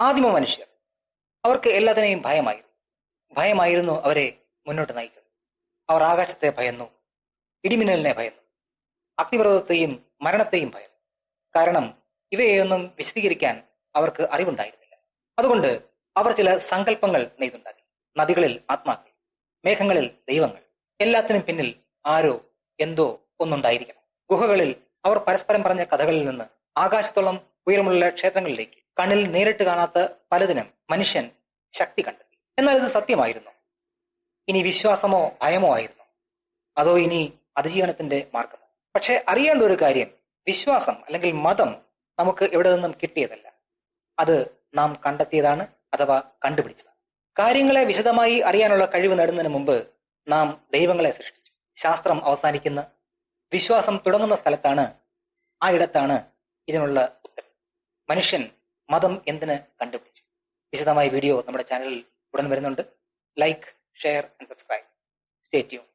ആദിമ മനുഷ്യർ, അവർക്ക് എല്ലാത്തിനെയും ഭയമായിരുന്നു അവരെ മുന്നോട്ട് നയിച്ചത്. അവർ ആകാശത്തെ ഭയന്നു, ഇടിമിന്നലിനെ ഭയന്നു, അഗ്നിപർവ്വതത്തെയും മരണത്തെയും ഭയന്നു. കാരണം ഇവയൊന്നും വിശദീകരിക്കാൻ അവർക്ക് അറിവുണ്ടായിരുന്നില്ല. അതുകൊണ്ട് അവർ ചില സങ്കല്പങ്ങൾ നെയ്തുണ്ടാക്കി. നദികളിൽ ആത്മാക്കൾ, മേഘങ്ങളിൽ ദൈവങ്ങൾ, എല്ലാത്തിനും പിന്നിൽ ആരോ എന്തോ ഒന്നുണ്ടായിരിക്കണം. ഗുഹകളിൽ അവർ പരസ്പരം പറഞ്ഞ കഥകളിൽ നിന്ന് ആകാശത്തോളം ഉയരമുള്ള ക്ഷേത്രങ്ങളിലേക്ക് കണ്ണിൽ നേരിട്ട് കാണാത്ത പലതിനും മനുഷ്യൻ ശക്തി കണ്ടെത്തി. എന്നാൽ ഇത് സത്യമായിരുന്നു? ഇനി വിശ്വാസമോ ഭയമോ ആയിരുന്നു? അതോ ഇനി അതിജീവനത്തിന്റെ മാർഗമോ? പക്ഷെ അറിയേണ്ട ഒരു കാര്യം, വിശ്വാസം അല്ലെങ്കിൽ മതം നമുക്ക് എവിടെ നിന്നും കിട്ടിയതല്ല. അത് നാം കണ്ടെത്തിയതാണ്, അഥവാ കണ്ടുപിടിച്ചതാണ്. കാര്യങ്ങളെ വിശദമായി അറിയാനുള്ള കഴിവ് നേടുന്നതിന് മുമ്പ് നാം ദൈവങ്ങളെ സൃഷ്ടിച്ചു. ശാസ്ത്രം അവസാനിക്കുന്ന, വിശ്വാസം തുടങ്ങുന്ന സ്ഥലത്താണ്, ആ ഇടത്താണ് ഇതിനുള്ള ഉത്തരം. മനുഷ്യൻ മതം എന്തിന് കണ്ടുപിടിച്ചു? വിശദമായ വീഡിയോ നമ്മുടെ ചാനലിൽ ഉടൻ വരുന്നുണ്ട്. Like, share and subscribe. Stay tune.